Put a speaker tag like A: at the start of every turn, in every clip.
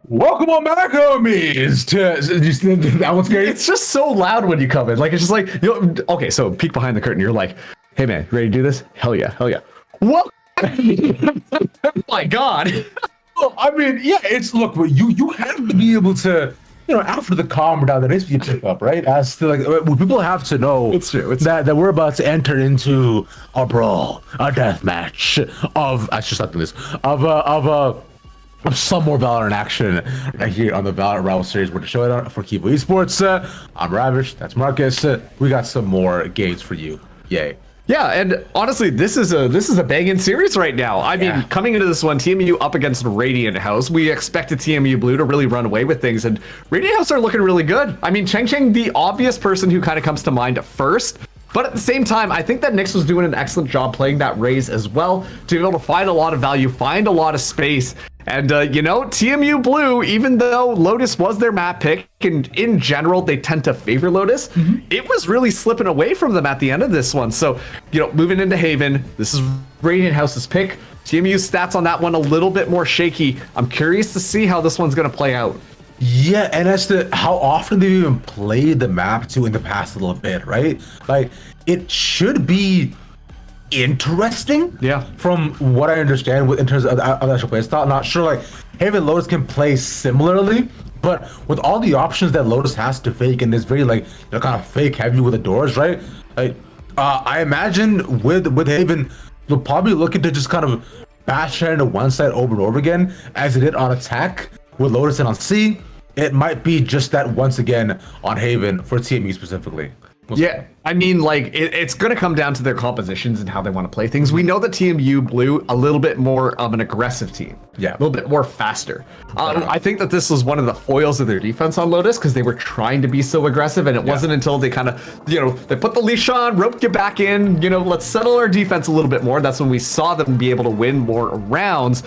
A: Welcome on back, homies. That one's great.
B: It's just so loud when you come in. Like, it's just like, okay, so peek behind the curtain. You're like, hey, man, ready to do this? Hell yeah, hell yeah. What? My God.
A: Well, I mean, yeah, it's look, you have to be able to, after the calm down, there needs to be a pick up, right? As to people have to know
B: It's true.
A: that we're about to enter into a brawl, a death match of I should stop doing this of some more Valorant action right here on the Valorant Rival Series. We're the Showdown for Kivo Esports. I'm Ravish. That's Marcus. We got some more games for you. Yay.
B: Yeah, and honestly, this is a banging series right now. I mean, coming into this one, TMU up against Radiant House. We expected TMU Blue to really run away with things, and Radiant House are looking really good. I mean, Cheng, the obvious person who kind of comes to mind first. But at the same time, I think that Nyx was doing an excellent job playing that Raze as well, to be able to find a lot of value, find a lot of space. And, TMU Blue, even though Lotus was their map pick, and in general, they tend to favor Lotus, it was really slipping away from them at the end of this one. So, moving into Haven, this is Radiant House's pick. TMU's stats on that one a little bit more shaky. I'm curious to see how this one's going to play out.
A: Yeah, and as to how often they've even played the map too in the past a little bit, right? Like, it should be interesting.
B: Yeah.
A: From what I understand, in terms of the actual play style, I'm not sure. Like, Haven Lotus can play similarly, but with all the options that Lotus has to fake, and it's very kind of fake heavy with the doors, right? Like, I imagine with Haven, they'll probably looking to just kind of bash it into one side over and over again, as they did on attack with Lotus and on C. It might be just that once again on Haven for TMU specifically.
B: Yeah, I mean, it's going to come down to their compositions and how they want to play things. We know that TMU Blue a little bit more of an aggressive team.
A: Yeah.
B: A little bit more faster. I think that this was one of the foils of their defense on Lotus because they were trying to be so aggressive, and it wasn't until they kind of, they put the leash on, roped you back in, let's settle our defense a little bit more. That's when we saw them be able to win more rounds.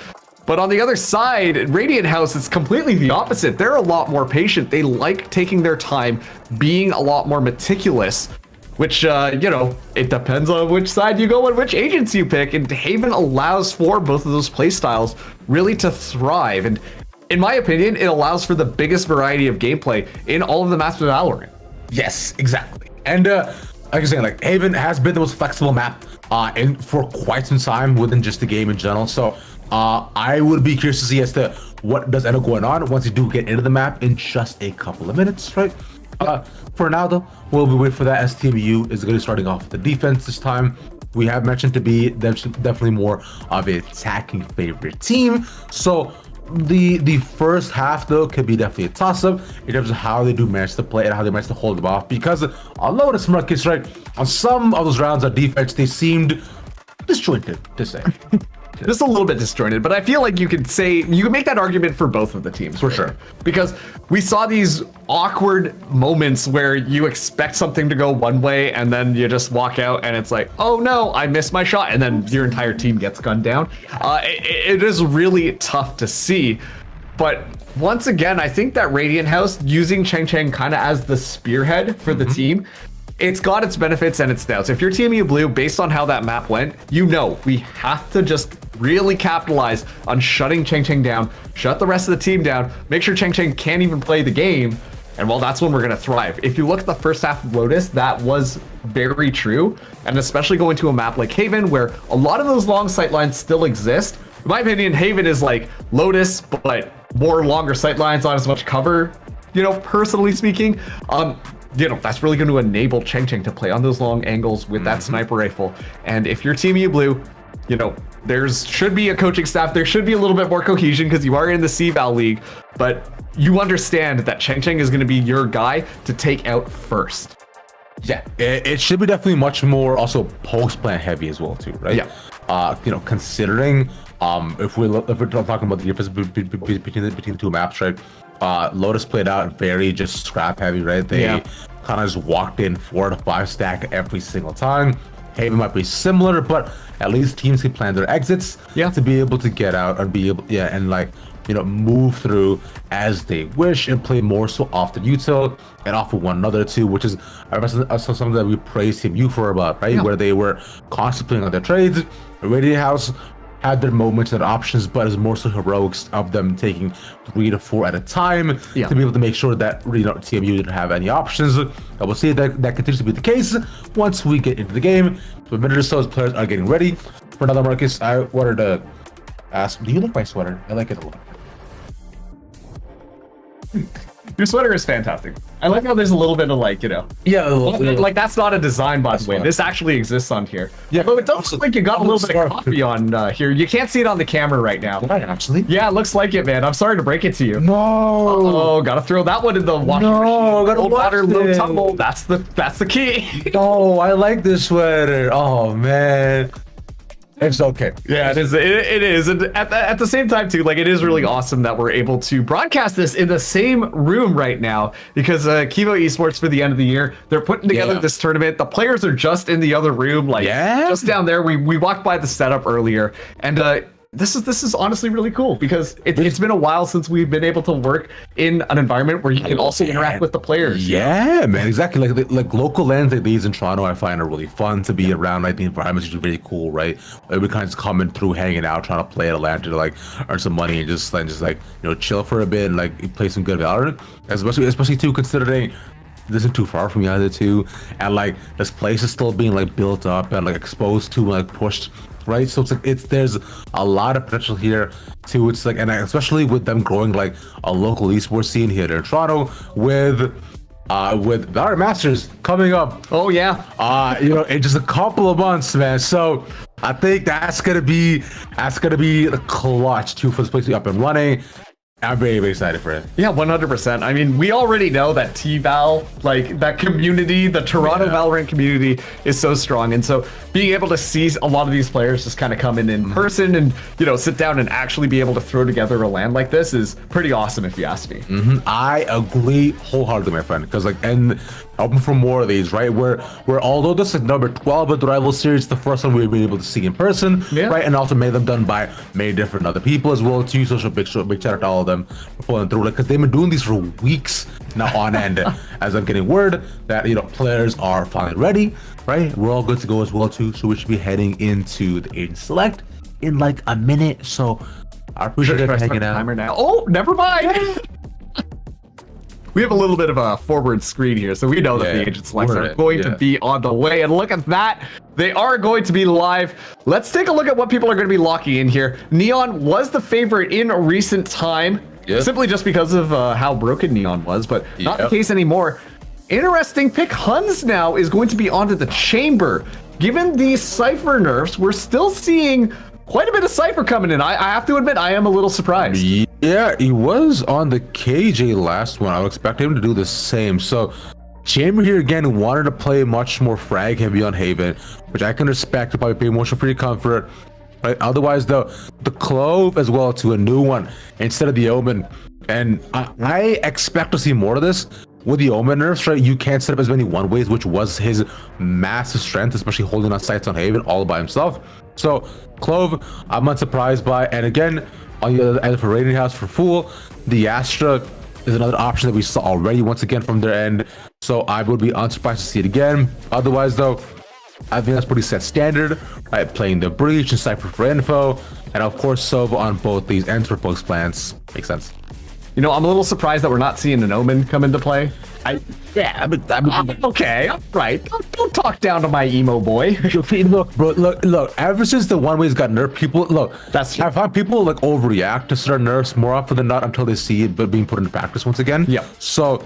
B: But on the other side, Radiant House is completely the opposite. They're a lot more patient. They like taking their time, being a lot more meticulous, which, it depends on which side you go and which agents you pick. And Haven allows for both of those play styles really to thrive. And in my opinion, it allows for the biggest variety of gameplay in all of the maps of Valorant.
A: Yes, exactly. And like you're saying, Haven has been the most flexible map for quite some time within just the game in general. So I would be curious to see as to what does end up going on once you do get into the map in just a couple of minutes, right? For now, though, we'll be waiting for that as TMU is going to be starting off with the defense this time. We have mentioned to be definitely more of an attacking favorite team. So the first half, though, could be definitely a toss-up in terms of how they do manage to play and how they manage to hold them off. Because on Lotus, Marcus, right, on some of those rounds on defense, they seemed disjointed, to say.
B: Just a little bit disjointed, but I feel like you could make that argument for both of the teams.
A: For sure.
B: Because we saw these awkward moments where you expect something to go one way and then you just walk out and it's like, oh no, I missed my shot. And then your entire team gets gunned down. It is really tough to see. But once again, I think that Radiant House using Cheng kind of as the spearhead for the team, it's got its benefits and its doubts. If you're TMU Blue, based on how that map went, we have to just really capitalize on shutting Cheng down, shut the rest of the team down, make sure Cheng can't even play the game, and well, that's when we're going to thrive. If you look at the first half of Lotus, that was very true, and especially going to a map like Haven, where a lot of those long sight lines still exist. In my opinion, Haven is like Lotus, but more longer sight lines, not as much cover, personally speaking. That's really going to enable Cheng to play on those long angles with that sniper rifle. And if you're TMU Blue, there should be a coaching staff. There should be a little bit more cohesion because you are in the CVAL League, but you understand that Cheng is going to be your guy to take out first.
A: Yeah, it should be definitely much more also post-plan heavy as well too, right?
B: Yeah.
A: Considering if we're talking about the difference between the two maps, right? Lotus played out very just scrap heavy, right? They kind of just walked in 4 to 5 stack every single time. Haven might be similar, but at least teams can plan their exits to be able to get out and be able move through as they wish and play more so often util and off of one another too, which is something that we praised TMU for about, right? Where they were constantly playing on their trades. Radiant House had their moments and options, but it's more so heroics of them taking 3 to 4 at a time
B: Yeah.
A: to be able to make sure that TMU didn't have any options. I will see that continues to be the case once we get into the game. So a minute or so, as players are getting ready for another. Marcus, I wanted to ask, do you like my sweater? I like it a lot.
B: Your sweater is fantastic. I like how there's a little bit of like,
A: Yeah,
B: like that's not a design, by the way.
A: fine.
B: This actually exists on here.
A: Yeah,
B: But it does look like you got a little bit of coffee on here. You can't see it on the camera right now.
A: Did I actually?
B: Yeah, it looks like it, man. I'm sorry to break it to you.
A: No.
B: Oh, gotta throw that one in the washing
A: No,
B: machine.
A: gotta
B: Cold water,
A: wash
B: low
A: it.
B: tumble. That's the key.
A: No, I like this sweater. Oh man, it's okay.
B: Yeah, it is. It is, and at the same time too, like it is really awesome that we're able to broadcast this in the same room right now because Kivo Esports for the end of the year, they're putting together this tournament. The players are just in the other room, like just down there. We walked by the setup earlier, and this is honestly really cool because it's been a while since we've been able to work in an environment where you can also interact with the players.
A: Yeah, man, exactly. Like local lands like these in Toronto, I find are really fun to be around. Like the environment's usually really cool, right? Everybody kind of just coming through, hanging out, trying to play at a land to like earn some money and just chill for a bit and like play some good Valorant. Especially too considering this isn't too far from me either too, and like this place is still being like built up and like exposed to like pushed. Right, so it's like there's a lot of potential here too. It's like, and especially with them growing like a local esports scene here in Toronto with Valorant Masters coming up.
B: Oh yeah.
A: In just a couple of months, man. So I think that's gonna be the clutch too for this place to be up and running. I'm very, very excited for it.
B: Yeah, 100%. I mean, we already know that T-Val, like that community, the Toronto Valorant community is so strong. And so being able to see a lot of these players just kind of come in person and, sit down and actually be able to throw together a LAN like this is pretty awesome if you ask me.
A: I agree wholeheartedly, my friend, because and open for more of these, right? Where although this is number 12 of the Rival Series, the first one we've been able to see in person, right? And also made them done by many different other people as well too. So big shout out to all of them for pulling through, because they've been doing these for weeks now on end. As I'm getting word that players are finally ready, right? We're all good to go as well too. So we should be heading into the Agent Select in like a minute. So I appreciate it for hanging out.
B: Timer now. Oh, never mind. We have a little bit of a forward screen here, so we know that the Agent Selects are going to be on the way. And look at that. They are going to be live. Let's take a look at what people are going to be locking in here. Neon was the favorite in recent time, simply just because of how broken Neon was, but not the case anymore. Interesting pick. Huns now is going to be onto the Chamber. Given these Cypher nerfs, we're still seeing quite a bit of Cypher coming in. I have to admit, I am a little surprised.
A: Yeah, he was on the KJ last one. I would expect him to do the same. So Chamber here again wanted to play much more frag heavy on Haven, which I can respect to probably pay more for free comfort. Right? Otherwise, though, the Clove as well to a new one instead of the Omen. And I expect to see more of this. With the Omen nerfs, right, you can't set up as many one-ways, which was his massive strength, especially holding on sites on Haven all by himself. So, Clove, I'm not surprised by. And again, on the other end for Radiant House for Fool, the Astra is another option that we saw already once again from their end. So, I would be unsurprised to see it again. Otherwise, though, I think that's pretty set standard, right? Playing the Breach and Cypher for info, and of course, Sova on both these ends for post plans. Makes sense.
B: I'm a little surprised that we're not seeing an Omen come into play. Okay, all right. Don't talk down to my emo boy.
A: Look, bro. Look. Ever since the one ways got nerfed, people I find people like overreact to certain nerfs more often than not until they see it but being put into practice once again.
B: Yeah.
A: So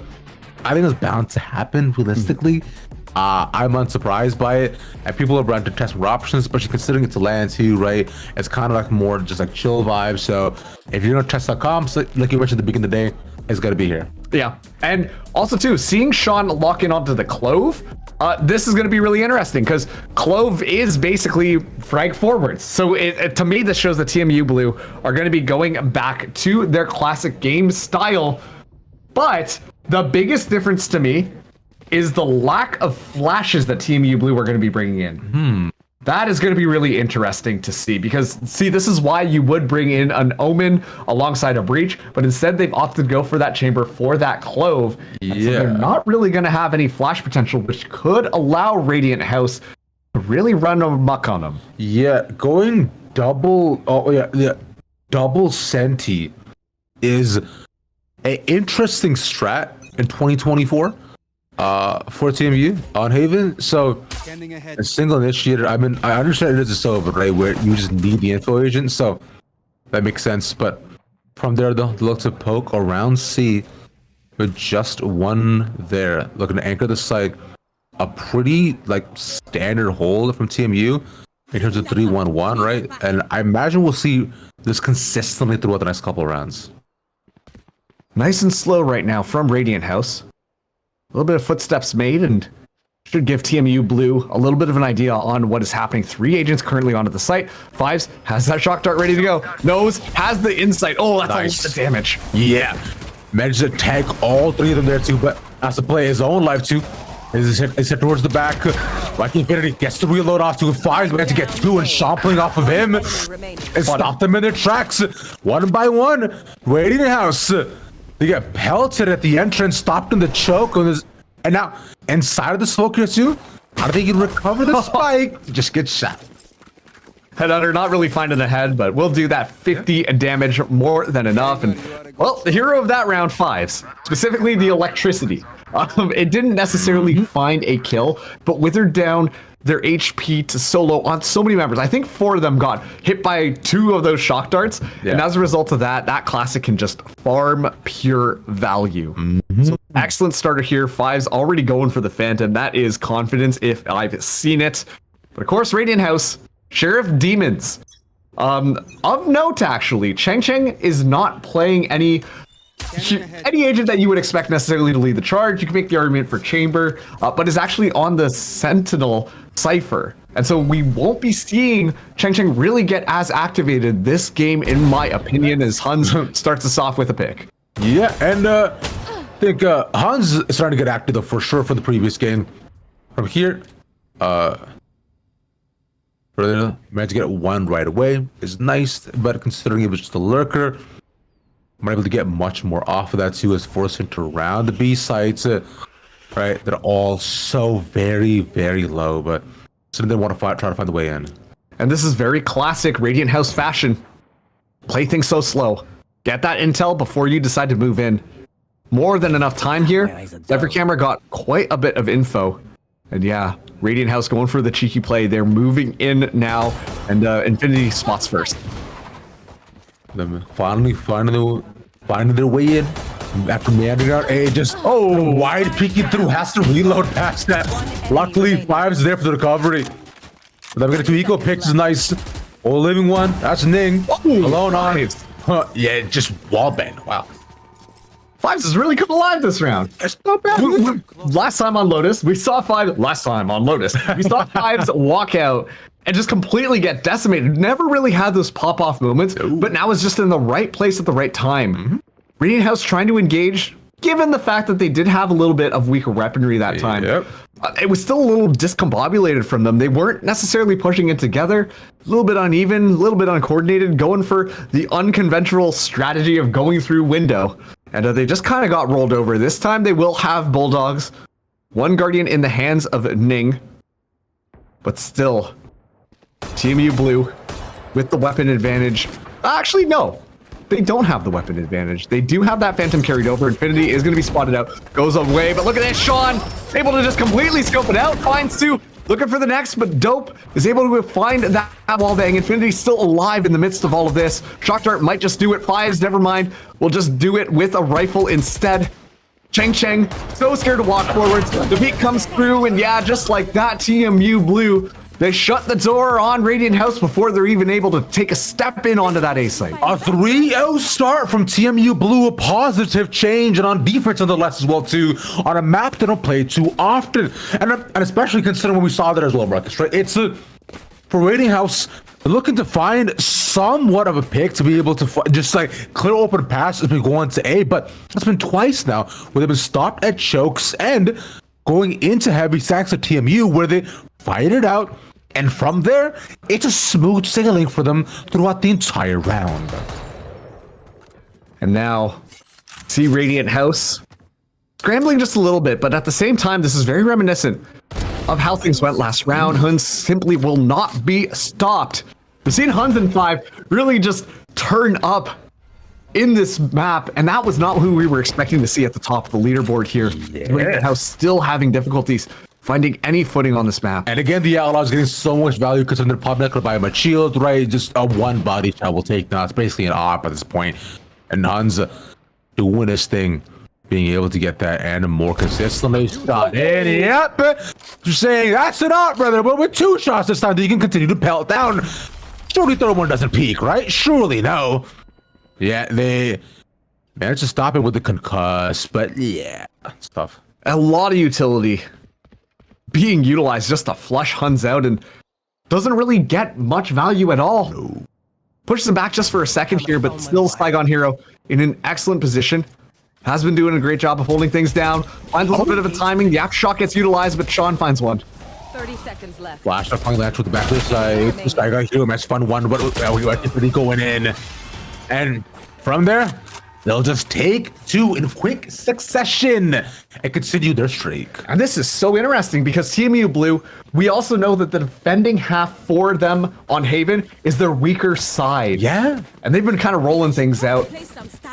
A: I think it's bound to happen realistically. I'm unsurprised by it, and people are trying to test more options, especially considering it's a LAN too, right? It's kind of like more just like chill vibe. So if you're gonna test the comps, like you mentioned at the beginning of the day, it's gotta be here.
B: Yeah, and also too, seeing Sean lock in onto the Clove, this is going to be really interesting because Clove is basically frag forwards. So to me, this shows that TMU Blue are going to be going back to their classic game style. But the biggest difference to me is the lack of flashes that TMU Blue are going to be bringing in. That is going to be really interesting to see because, this is why you would bring in an Omen alongside a Breach, but instead they've opted to go for that Chamber for that Clove. So they're not really going to have any flash potential, which could allow Radiant House to really run amok on them.
A: Yeah, going double. Oh yeah. Double Senti is an interesting strat in 2024 for TMU on Haven. So a single initiator. I mean, I understand it is a solo, right? Where you just need the info agent. So that makes sense. But from there, though, the looks of poke around C with just one there, looking to anchor the site. A pretty like standard hold from TMU in terms of 3-1-1, right? And I imagine we'll see this consistently throughout the next couple of rounds.
B: Nice and slow right now from Radiant House. A little bit of footsteps made and should give TMU Blue a little bit of an idea on what is happening. 3 agents currently onto the site. Fives has that shock dart ready to go. Nose has the insight. Oh, that's nice. A lot of damage.
A: Yeah. Managed to tag all 3 of them there too, but has to play his own life too. Is hit towards the back. Like Infinity gets the reload off to Fives, managed to get 2 and shopping off of him. And stop them in their tracks. One by one. Radiant House. They get pelted at the entrance, stopped in the choke. And now inside of the smoke here too. How do they can recover the spike? Just get shot.
B: Headhunter not really finding the head, but we'll do that 50 damage, more than enough. And well, the hero of that round, Fives, specifically the electricity. It didn't necessarily find a kill, but withered down their HP to solo on so many members. I think 4 of them got hit by 2 of those shock darts, and as a result of that, that classic can just farm pure value. So excellent starter here. Fives already going for the Phantom. That is confidence if I've seen it. But of course, Radiant House, Sheriff Demons. Of note, actually, Cheng is not playing any agent that you would expect necessarily to lead the charge. You can make the argument for Chamber, but is actually on the Sentinel Cypher. And so we won't be seeing Cheng really get as activated this game, in my opinion, as Hans starts us off with a pick.
A: Yeah, and I think Hans is starting to get active though, for sure, from the previous game. From here, managed to get 1 right away is nice, but considering it was just a lurker, I'm able to get much more off of that too, as forcing to round the B sites, right? They're all so very, very low, but so they want to try to find the way in.
B: And this is very classic Radiant House fashion. Play things so slow. Get that intel before you decide to move in. More than enough time here. Every camera got quite a bit of info. And yeah, Radiant House going for the cheeky play. They're moving in now, and Infinity spots first.
A: Them finally finding their way in after meandering out. Just wide peeking through, has to reload past that. Luckily, Fives there for the recovery. But I'm getting 2 eco picks is nice. All living one. That's Ning. Alone on it. Yeah, just wallbang. Wow.
B: Fives is really come alive this round.
A: It's not bad.
B: Last time on Lotus, we saw Fives. Last time on Lotus, we saw Fives walk out and just completely get decimated. Never really had those pop-off moments, but now is just in the right place at the right time. Radiant House trying to engage, given the fact that they did have a little bit of weaker weaponry that time. It was still a little discombobulated from them. They weren't necessarily pushing it together. A little bit uneven, a little bit uncoordinated, going for the unconventional strategy of going through window. And they just kind of got rolled over. This time they will have Bulldogs. 1 Guardian in the hands of Ning. But still, TMU Blue with the weapon advantage. Actually, no. They don't have the weapon advantage. They do have that Phantom carried over. Infinity is going to be spotted out. Goes away, but look at this, Sean. Able to just completely scope it out. Finds 2. Looking for the next, but Dope is able to find that wallbang. Infinity still alive in the midst of all of this. Shock Dart might just do it. Fives, never mind. We'll just do it with a rifle instead. Cheng so scared to walk forwards. The peak comes through, and yeah, just like that, TMU Blue, they shut the door on Radiant House before they're even able to take a step in onto that A site.
A: A 3-0 start from TMU Blue, a positive change, and on defense nonetheless as well too, on a map they don't play too often, and especially considering when we saw that as well, Marcus, right? It's for Radiant House, they're looking to find somewhat of a pick to be able to just like clear open pass as we go into A, but it's been twice now where they've been stopped at chokes and going into heavy stacks of TMU where they fight it out. And from there, it's a smooth sailing for them throughout the entire round.
B: And now, see Radiant House scrambling just a little bit, but at the same time, this is very reminiscent of how things went last round. Huns simply will not be stopped. We've seen Huns and 5 really just turn up in this map, and that was not who we were expecting to see at the top of the leaderboard here. Radiant House still having difficulties finding any footing on this map.
A: And again, the Outlaws getting so much value because they're probably not going to buy him a shield, right? Just a one body shot will take now. It's basically an op at this point. And Huns doing his thing, being able to get that and more consistently shot in. Yep. You're saying that's an op, brother. But with 2 shots this time, you can continue to pelt down. Surely third one doesn't peak, right? Surely no. Yeah, they managed to stop it with the concuss, but yeah, it's tough.
B: A lot of utility being utilized just to flush Huns out and doesn't really get much value at all. No. Pushes him back just for a second here, but still Saigon Hero in an excellent position. Has been doing a great job of holding things down. Finds a little bit of a timing. The axe shot gets utilized, but Sean finds one.
C: 30 seconds left.
A: Flash up on the with the back to the side. The Saigon Hero match fun one, but we are really going in. And from there, they'll just take 2 in quick succession and continue their streak.
B: And this is so interesting because TMU Blue, we also know that the defending half for them on Haven is their weaker side.
A: Yeah.
B: And they've been kind of rolling things out.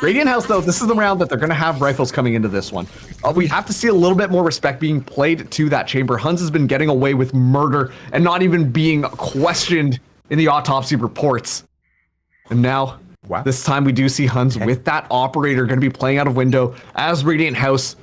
B: Radiant House, though, this is the round that they're going to have rifles coming into this one. We have to see a little bit more respect being played to that chamber. Huns has been getting away with murder and not even being questioned in the autopsy reports. And now, this time we do see Huns with that operator going to be playing out of window as Radiant House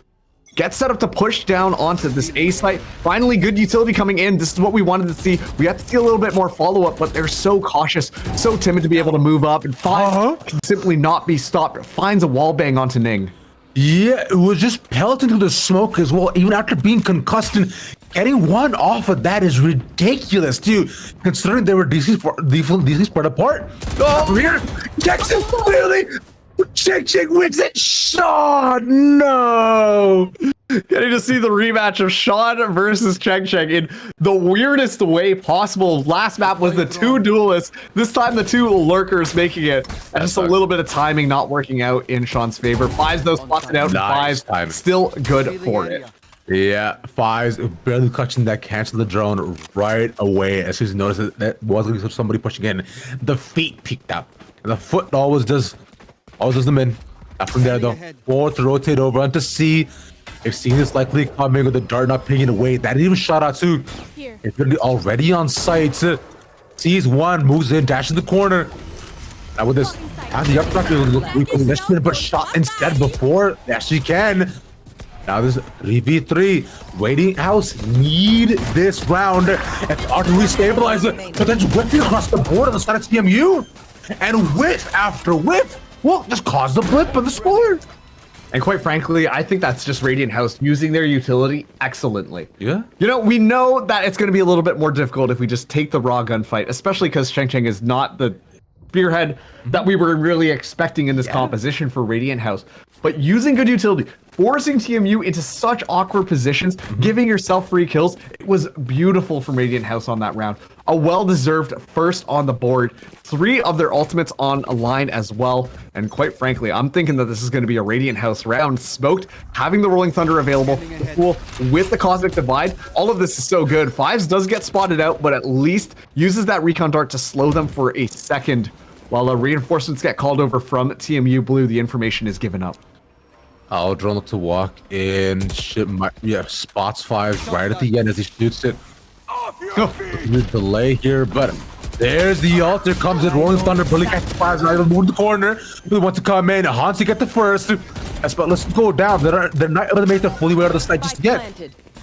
B: gets set up to push down onto this A site. Finally, good utility coming in. This is what we wanted to see. We have to see a little bit more follow-up, but they're so cautious, so timid to be able to move up, and Five can simply not be stopped. Finds a wall bang onto Ning.
A: Yeah, it was just pelting through the smoke as well, even after being concussed. And getting one off of that is ridiculous, too, considering they were DC spread apart. Oh, here, Jackson, clearly, Check wins it. Sean, no.
B: Getting to see the rematch of Sean versus Check in the weirdest way possible. Last map was the 2 duelists. This time the 2 lurkers making it. And just a little bit of timing not working out in Sean's favor. Fives though spots it out.
A: Nice.
B: Fives still good for it.
A: Yeah, Fives barely clutching that cancel the drone right away as soon as he noticed that was going to be somebody pushing in. The feet peeked out. And the foot always does them in. From there though, forward to rotate over and to see if seeing this likely coming with the dart not pinging away. That even shot out too. It's really already on site. Sees one, moves in, dashes the corner. Now with this, and the updraft but shot instead before. Yes, she can. Now this 3v3. Radiant House need this round. And the artillery stabilizer, but then whipping across the board on the side of TMU. And whiff after whiff. Well, just cause the blip on the score.
B: And quite frankly, I think that's just Radiant House using their utility excellently.
A: Yeah.
B: You know, we know that it's going to be a little bit more difficult if we just take the raw gunfight, especially because Cheng is not the spearhead that we were really expecting in this composition for Radiant House. But using good utility, forcing TMU into such awkward positions, giving yourself free kills, it was beautiful from Radiant House on that round. A well-deserved first on the board. 3 of their ultimates on a line as well. And quite frankly, I'm thinking that this is going to be a Radiant House round. Smoked, having the Rolling Thunder available, cool, with the Cosmic Divide. All of this is so good. Fives does get spotted out, but at least uses that Recon Dart to slow them for a second. While reinforcements get called over from TMU Blue, the information is given up.
A: I'll drone up to walk in. Shit, spots Fives right at the end as he shoots it. Delay here, but there's the ult. There comes it. Rolling Thunder, Billy catches Fives right to move the corner. We want to come in. Hans to get the first. But let's go down. They're not able to make the fully way out of the site just yet.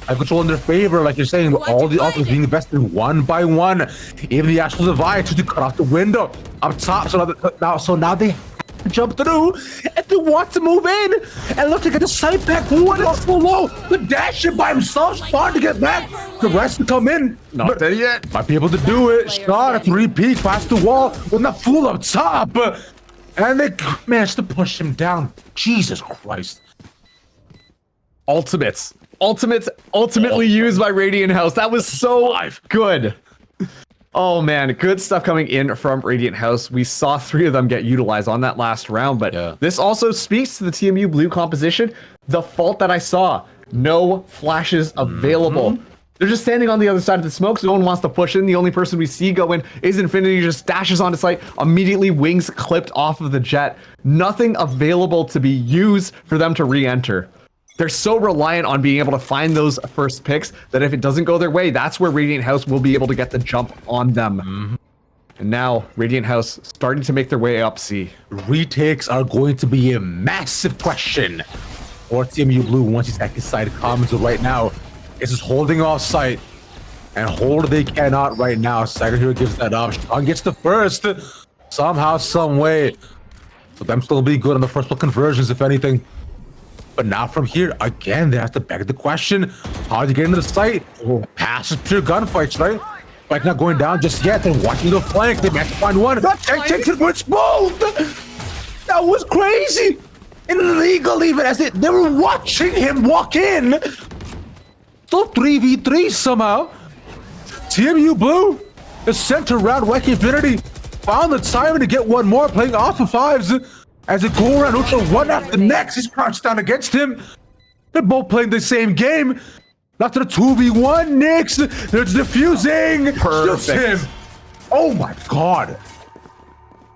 A: I control in their favor, like you're saying, with all the ults being invested one by one. Even the Astral Divide to cut off the window up top. So now they have to jump through and they want to move in. And look to get the site back. What else below? The dash it by himself, hard to get back. The rest to come in.
B: Not there yet.
A: Might be able to do it. Shot at 3-peak past the wall with the fool up top. And they managed to push him down. Jesus Christ.
B: Ultimates ultimately used by Radiant House. That was so good. Oh man, good stuff coming in from Radiant House. We saw 3 of them get utilized on that last round, but this also speaks to the TMU Blue composition. The fault that I saw, no flashes available. They're just standing on the other side of the smoke, so no one wants to push in. The only person we see go in is Infinity, just dashes onto site, immediately wings clipped off of the jet. Nothing available to be used for them to re-enter. They're so reliant on being able to find those first picks that if it doesn't go their way, that's where Radiant House will be able to get the jump on them. And now, Radiant House starting to make their way up C.
A: Retakes are going to be a massive question for TMU Blue once he's at his side comes right now. It's just holding off sight, and hold they cannot right now. Stagger Hero gives that up. Sean gets the first somehow, some way. So them still be good on the first look conversions, if anything. But now from here, again, they have to beg the question: how do you get into the site? Pass is pure gunfights, right? Like not going down just yet. They're watching the flank. They managed to find one. Takes it with both. That was crazy. Illegal, even as they were watching him walk in. Still 3v3 somehow. TMU Blue is sent around Wacky Infinity. Found the time to get one more, playing off of fives. As they go around neutral one after the next, he's crouched down against him. They're both playing the same game. Not to the 2v1, Nix. They're diffusing.
B: Perfect.
A: Him. Oh my god.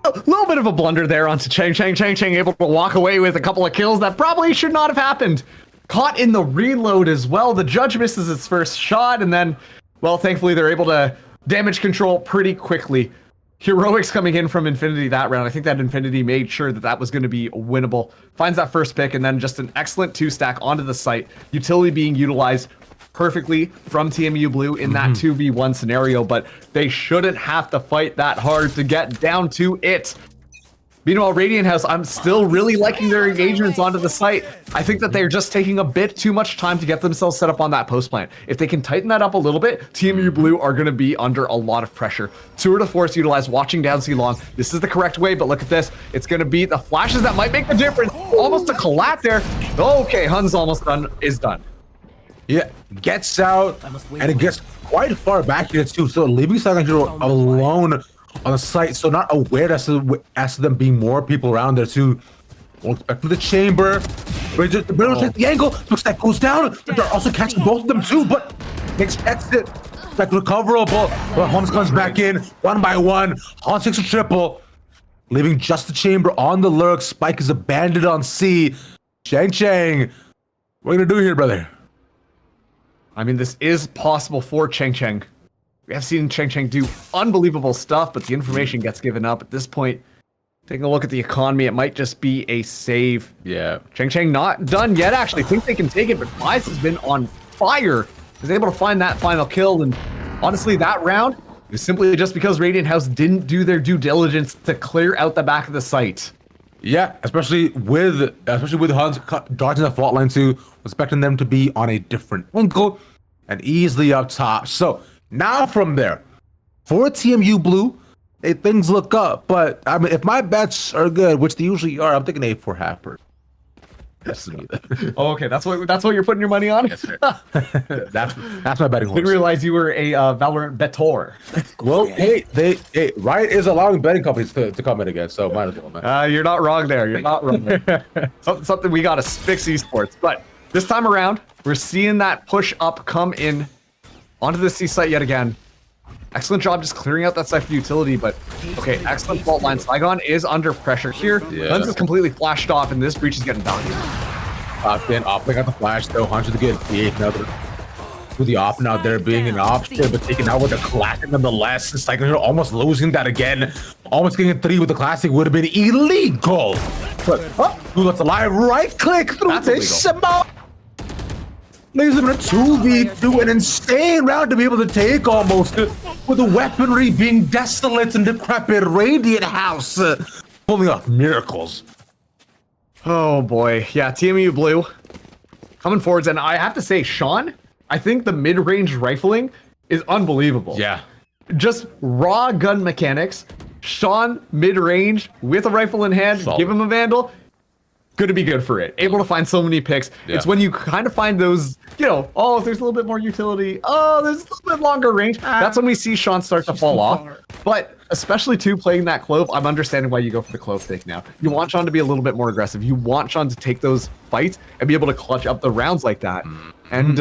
B: A little bit of a blunder there onto Chang, able to walk away with a couple of kills that probably should not have happened. Caught in the reload as well. The judge misses its first shot, and then, well, thankfully they're able to damage control pretty quickly. Heroics coming in from Infinity that round. I think that Infinity made sure that that was going to be winnable. Finds that first pick, and then just an excellent 2-stack onto the site. Utility being utilized perfectly from TMU Blue in that 2v1 scenario, but they shouldn't have to fight that hard to get down to it. Meanwhile, Radiant House, I'm still really liking their engagements onto the site. I think that they're just taking a bit too much time to get themselves set up on that post plant. If they can tighten that up a little bit, TMU Blue are going to be under a lot of pressure. Tour de force utilized, watching down C long. This is the correct way, but look at this. It's going to be the flashes that might make the difference. Almost a collat there. Okay, Hun's almost done. Is done.
A: Yeah, gets out, and it gets quite far back here too. So leaving Stagger Hero alone on the site, so not aware as to them being more people around there too. Won't expect the chamber. The angle looks like goes down. They're also catching both of them too, but expects it. Like recoverable. But Holmes comes back in one by one. Holmes takes a triple, leaving just the chamber on the lurk. Spike is abandoned on C. Chang, what are you gonna do here, brother?
B: I mean, this is possible for Chang. We have seen Chang do unbelievable stuff, but the information gets given up at this point. Taking a look at the economy, it might just be a save.
A: Yeah.
B: Chang not done yet, actually. Think they can take it, but Vice has been on fire. Is able to find that final kill, and honestly, that round is simply just because Radiant House didn't do their due diligence to clear out the back of the site.
A: Yeah, especially with Hans dodging the fault line too, expecting them to be on a different angle and easily up top. So now from there, for TMU Blue, things look up. But I mean, if my bets are good, which they usually are, I'm thinking A4 Happer. That's me.
B: Oh, okay, that's what you're putting your money on.
A: Yes, sir. that's my betting horse.
B: Didn't realize you were a Valorant bettor.
A: Well, hey, Riot is allowing betting companies to come in again, so might as well, man.
B: You're not wrong there. You're not wrong there. Something we gotta fix esports. But this time around, we're seeing that push up come in onto the C site yet again. Excellent job just clearing out that site for utility, but okay, excellent fault line. Saigon is under pressure here.
A: Yeah.
B: Lens is completely flashed off, and this breach is getting value.
A: They got the flash though. Hunter to get another with the op now there being an option, but taken out with the classic nonetheless. It's like they're almost losing that again. Almost getting a 3 with the classic would have been illegal. But that's alive. Right click through this. Leaves them in a 2v2, an insane round to be able to take almost with the weaponry being desolate and decrepit. Radiant House pulling off miracles.
B: Oh boy, yeah, TMU Blue coming forwards, and I have to say, Sean, I think the mid-range rifling is unbelievable.
A: Yeah.
B: Just raw gun mechanics. Sean, mid-range, with a rifle in hand,
A: Solid.
B: give him a Vandal. Going to be good for it. Able to find so many picks.
A: Yeah.
B: It's when you kind of find those, oh, there's a little bit more utility. Oh, there's a little bit longer range. That's when we see Sean start to fall off. But especially too, playing that Clove, I'm understanding why you go for the Clove take now. You want Sean to be a little bit more aggressive. You want Sean to take those fights and be able to clutch up the rounds like that. And,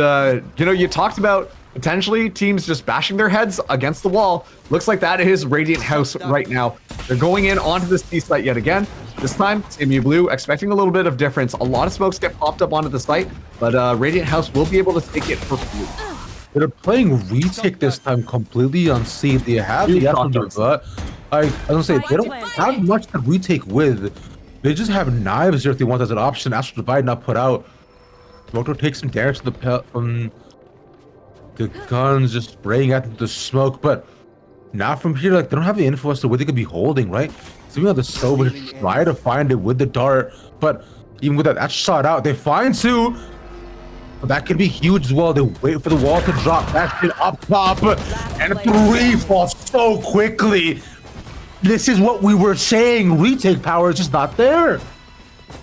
B: you talked about Potentially teams just bashing their heads against the wall. Looks like that is Radiant House right now. They're going in onto the C site yet again. This time, TMU Blue expecting a little bit of difference. A lot of smokes get popped up onto the site, but Radiant House will be able to take it for free.
A: They're playing retake this time completely on C. They have the Ephemer, but I was gonna say they don't have much to retake with. They just have knives here if they want as an option. Astral Divide not put out. Moto takes some damage to from the guns, just spraying at the smoke, but not from here. Like they don't have the info as to where they could be holding, right? So we have the Sova to try to find it with the dart, but even with that shot out, they find two. That could be huge as well. They wait for the wall to drop. That shit up top, and 3 falls so quickly. This is what we were saying. Retake power is just not there.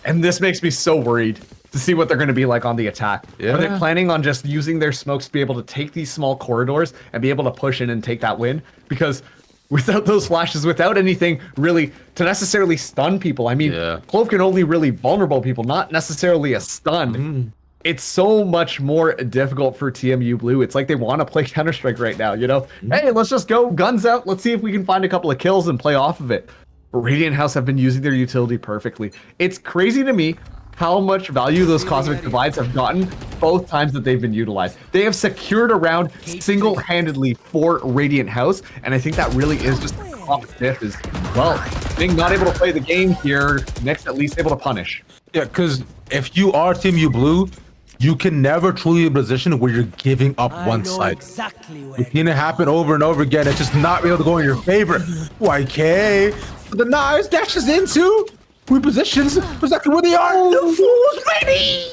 B: And this makes me so worried to see what they're going to be like on the attack.
A: Yeah.
B: Are they planning on just using their smokes to be able to take these small corridors and be able to push in and take that win? Because without those flashes, without anything really to necessarily stun people, I mean, Clove can only really vulnerable people, not necessarily a stun. It's so much more difficult for TMU Blue. It's like they want to play Counter-Strike right now, you know? Hey, let's just go guns out. Let's see if we can find a couple of kills and play off of it. But Radiant House have been using their utility perfectly. It's crazy to me how much value those Cosmic Divides have gotten both times that they've been utilized. They have secured a round single-handedly for Radiant House, and I think that really is just a top diff is, well, being not able to play the game here, Nick's at least able to punish.
A: Yeah, because if you are TMU Blue, you can never truly be in a position where you're giving up one side. It's gonna happen over and over again. It's just not able to go in your favor. YK, the knives dashes into repositions exactly where they are. The fool's ready.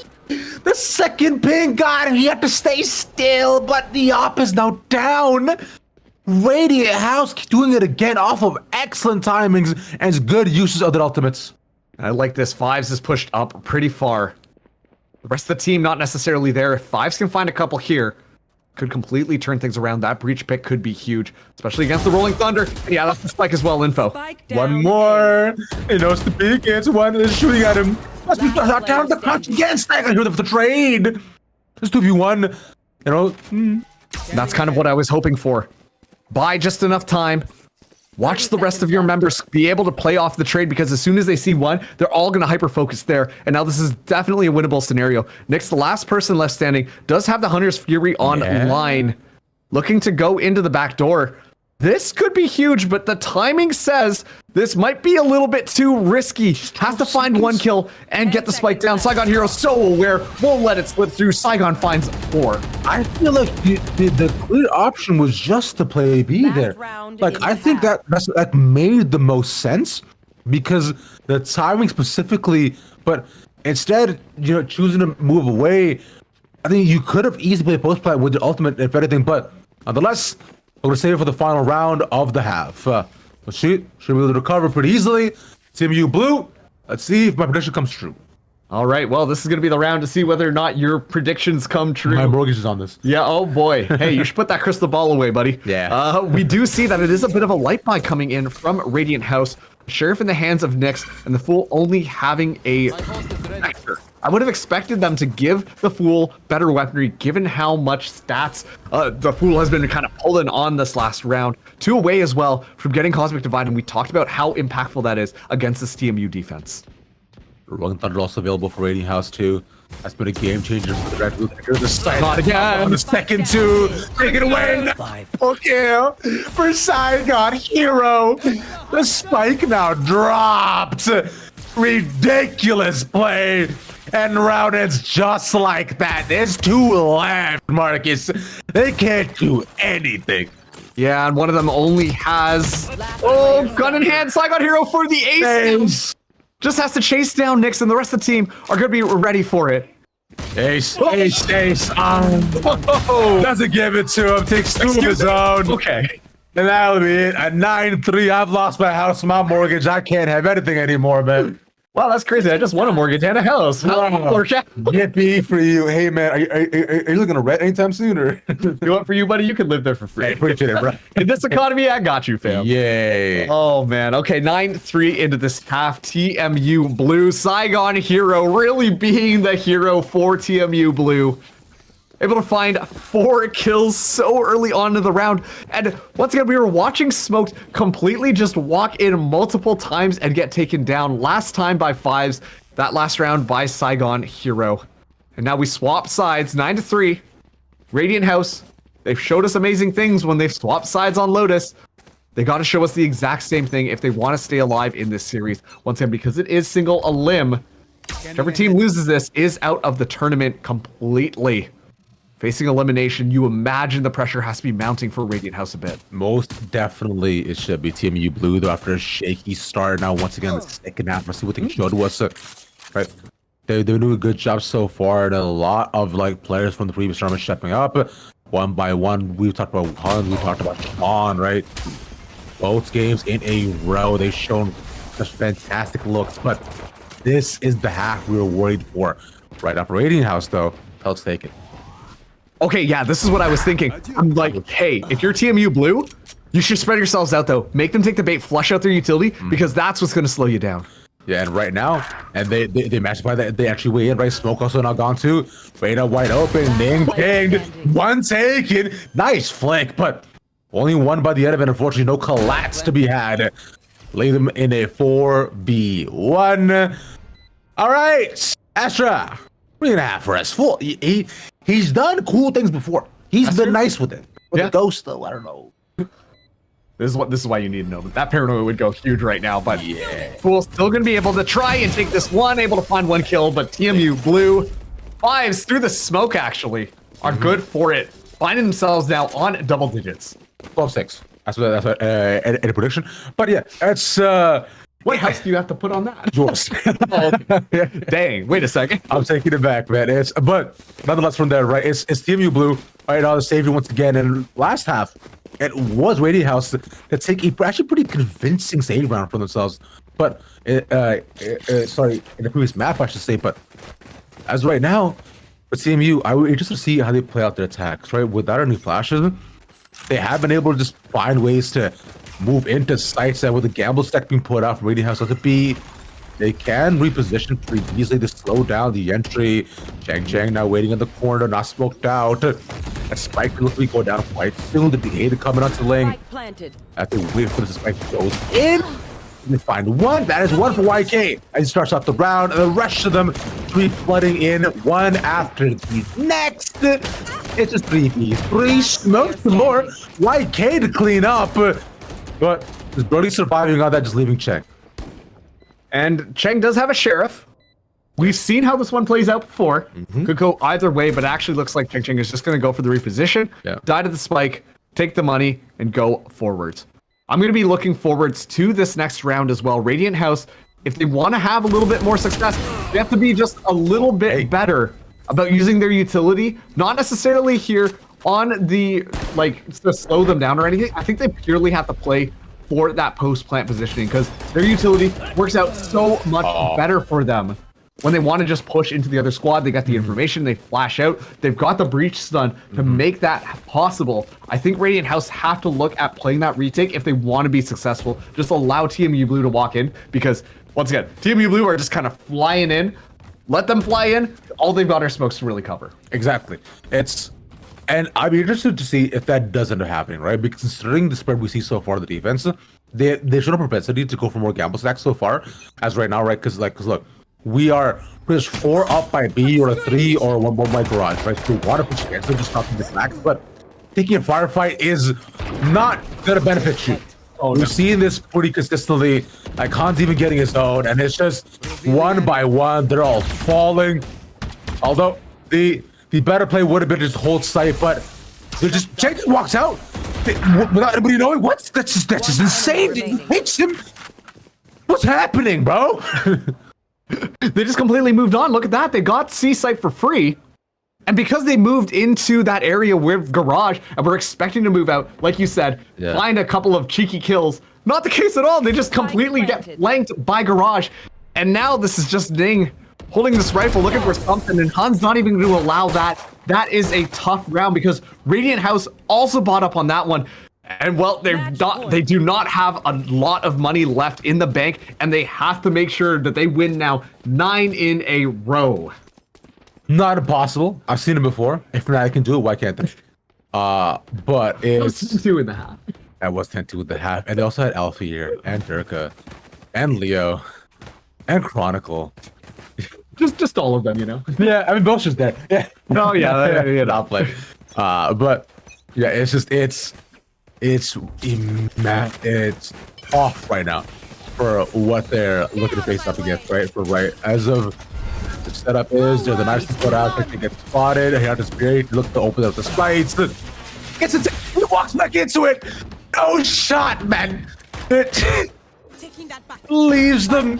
A: The second ping got him. He had to stay still, but the op is now down. Radiant House doing it again off of excellent timings and good uses of their ultimates.
B: I like this. Fives is pushed up pretty far. The rest of the team not necessarily there. If Fives can find a couple here, could completely turn things around. That breach pick could be huge, especially against the Rolling Thunder. Yeah, that's the spike as well, info.
A: One more. He knows the big it's one is shooting at him. Must be shot down the crouch again. Snag I hear them for the trade. Just 2v1. You know.
B: That's kind of what I was hoping for. Buy just enough time. Watch the rest of your members be able to play off the trade, because as soon as they see one, they're all going to hyper-focus there. And now this is definitely a winnable scenario. Nick's the last person left standing. Does have the Hunter's Fury online. Looking to go into the back door. This could be huge, but the timing says this might be a little bit too risky. Has to find one kill and get the spike down. Saigon Hero so aware, won't let it slip through. Saigon finds 4.
A: I feel like the clear option was just to play B there. Like, I think that made the most sense because the timing specifically, but instead, you know, choosing to move away, I think you could have easily played post-play with the ultimate, if anything, but nonetheless, we're going to save it for the final round of the half. Should be able to recover pretty easily. TMU Blue, let's see if my prediction comes true.
B: All right, well, this is going to be the round to see whether or not your predictions come true.
A: My mortgage is on this.
B: Yeah, oh boy. Hey, you should put that crystal ball away, buddy.
A: Yeah.
B: We do see that it is a bit of a light buy coming in from Radiant House. Sheriff in the hands of Nyx, and the Fool only having a Vector. I would have expected them to give the Fool better weaponry, given how much stats the Fool has been kind of pulling on this last round. 2 away as well from getting Cosmic Divide, and we talked about how impactful that is against this TMU defense.
A: Rolling Thunder also available for Radiant House too. That's been a game changer for the Red Blue. The side
B: Not again.
A: on the second 2. Take it away. Okay, for Saigon Hero. The spike now dropped. Ridiculous play. And round ends just like that. There's 2 left, Marcus. They can't do anything.
B: Yeah, and one of them only has gun in hand. Saigon Hero for the ace. Just has to chase down Nyx, and the rest of the team are going to be ready for it.
A: Ace. Doesn't give it to him. Takes 2 of his own.
B: Okay.
A: And that'll be it. At 9-3, I've lost my house, my mortgage. I can't have anything anymore, man.
B: Wow, that's crazy. I just won a mortgage and a house.
A: Yippee for you. Hey, man, are you looking to rent anytime soon? Or?
B: You know what, for you, buddy? You can live there for free.
A: I appreciate it, bro.
B: In this economy, I got you, fam.
A: Yay.
B: Oh, man. Okay, 9-3 into this half. TMU Blue. Saigon Hero really being the hero for TMU Blue. able to find 4 kills so early on in the round. And once again, we were watching Smoked completely just walk in multiple times and get taken down. Last time by 5s, that last round by Saigon Hero. And now we swap sides, 9-3. Radiant House, they've showed us amazing things when they've swapped sides on Lotus. They got to show us the exact same thing if they want to stay alive in this series. Once again, because it is single a limb, whichever team loses this is out of the tournament completely. Facing elimination, you imagine the pressure has to be mounting for Radiant House a bit.
A: Most definitely it should be TMU Blue, though, after a shaky start. Now, once again, the second half, let's see what they can show to us. Right. They're doing a good job so far, and a lot of like players from the previous tournament stepping up one by one. We talked about Hun, we talked about Sean, right? Both games in a row, they've shown such fantastic looks, but this is the half we were worried for. Right after Radiant House, though, let's take it.
B: Okay, yeah, this is what I was thinking. I'm like, hey, if you're TMU Blue, you should spread yourselves out, though. Make them take the bait, flush out their utility, because that's what's going to slow you down.
A: Yeah, and right now, and they matched by that. They actually weigh in, right? Smoke also not gone too. Radar wide open, Ning pinged, one taken. Nice flick, but only one by the end of it. Unfortunately, no collapse to be had. Lay them in a 4v1. All right, Astra, 3.5 for us. Full. He's done cool things before. He's been nice with it. With the ghost, though, I don't know.
B: This is why you need to know that paranoia would go huge right now, but yeah. Fool still gonna be able to try and take this one, able to find 1 kill, but TMU Blue 5s through the smoke actually are good for it, finding themselves now on double digits.
A: 12-6. That's what any prediction. But yeah, it's
B: what house do you have to put on that?
A: Yours.
B: Dang, wait a second.
A: I'm taking it back, man. But nonetheless, from there, right? It's TMU Blue right now, the savior once again. And last half, it was Radiant House to take a actually pretty convincing save round for themselves. But sorry, in the previous map, I should say. But as right now, for TMU, I would just to see how they play out their attacks, right? Without any flashes, they have been able to just find ways to move into sites that with the gamble stack being put out from Radiant House to be, they can reposition pretty easily to slow down the entry. Chang now waiting in the corner, not smoked out. A spike looks to go down quite soon. The Behave coming onto Ling. After wait for the spike goes in. They find one. That is one for YK. And he starts off the round, and the rest of them flooding in one after the next. It's just 3v3. Smoke some more. YK to clean up. But is Brody surviving on that, just leaving Cheng?
B: And Cheng does have a sheriff. We've seen how this one plays out before. Could go either way, but actually looks like Cheng is just going to go for the reposition, die to the spike, take the money, and go forwards. I'm going to be looking forwards to this next round as well. Radiant House, if they want to have a little bit more success, they have to be just a little bit better about using their utility. Not necessarily here on the, like, to slow them down or anything. I think they purely have to play for that post-plant positioning because their utility works out so much better for them. When they want to just push into the other squad, they got the information, they flash out, they've got the breach stun to make that possible. I think Radiant House have to look at playing that retake if they want to be successful. Just allow TMU Blue to walk in because, once again, TMU Blue are just kind of flying in. Let them fly in. All they've got are smokes to really cover.
A: Exactly. And I'd be interested to see if that does end up happening, right? Because considering the spread we see so far, the defense, they show a propensity to go for more gamble stacks so far as right now, right? Because look, we are just 4 up by B or a 3 or 1 by garage, right? So we want to push against them, just stopping the stacks, but taking a firefight is not gonna benefit you. We've seen this pretty consistently. Like Han's even getting his own, and it's just one by one, they're all falling. Although the better play would have been just hold sight, but they're just Jake walks out without anybody knowing. That's just insane. He hits him. What's happening, bro?
B: They just completely moved on. Look at that. They got C-Site for free. And because they moved into that area with Garage and we're expecting to move out, like you said, find a couple of cheeky kills. Not the case at all. They just completely get flanked by Garage. And now this is just Ning holding this rifle, looking for something, and Han's not even going to allow that. That is a tough round because Radiant House also bought up on that one. And well, they do not have a lot of money left in the bank, and they have to make sure that they win now 9 in a row.
A: Not impossible. I've seen it before. If Fnatic can do it, why can't they? But it's
B: 2.5.
A: that was 10-2 with the half, and they also had Alpha here and Durka and Leo and Chronicle.
B: Just all of them, you know.
A: Yeah, I mean both just there. Yeah.
B: Oh yeah, yeah, I'll play.
A: But yeah, it's just it's off right now for what they're looking to face up against, right? For right as of the setup is there's a nice put out that can get spotted. Here the spirit look to open up the sprites. Gets it. He walks back into it. No shot, man. It
C: Taking that back.
A: leaves them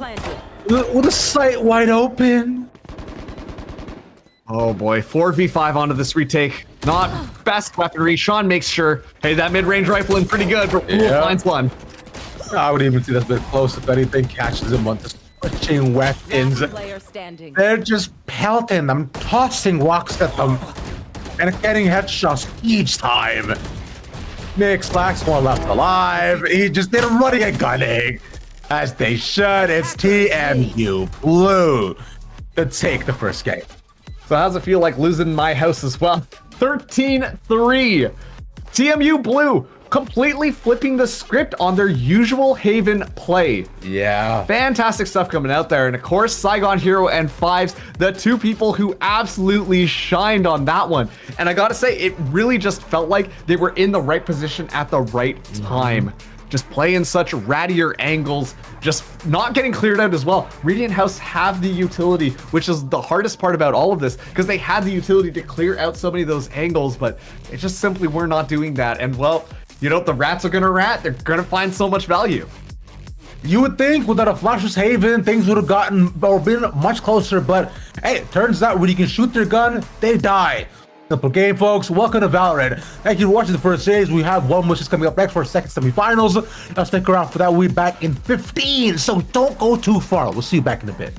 A: with the sight wide open.
B: Oh boy, 4v5 onto this retake. Not best weaponry. Sean makes sure, hey, that mid-range rifle in pretty good, but Pool
A: Yeah.
B: finds one.
A: I would even see that's a bit close if anything catches him on the switching weapons.
C: Player standing.
A: They're just pelting them, tossing rocks at them, and getting headshots each time. Nick Slack's one left alive. They're running and gunning. As they should. It's TMU Blue to take the first game.
B: So how's it feel like losing my house as well? 13-3. TMU Blue completely flipping the script on their usual Haven play.
A: Yeah.
B: Fantastic stuff coming out there. And of course, Saigon Hero and Fives, the two people who absolutely shined on that one. And I gotta say, it really just felt like they were in the right position at the right time. Just playing such rattier angles, just not getting cleared out as well. Radiant House have the utility, which is the hardest part about all of this, because they had the utility to clear out so many of those angles, but they just simply were not doing that. And well, you know, the rats are gonna rat. They're gonna find so much value.
A: You would think without a Flasher's Haven, things would have gotten or been much closer, but hey, it turns out when you can shoot their gun, they die. Simple game, folks. Welcome to Valorant. Thank you for watching the first series. We have one which is coming up next for our second semifinals. Now stick around for that. We'll be back in 15, so don't go too far. We'll see you back in a bit.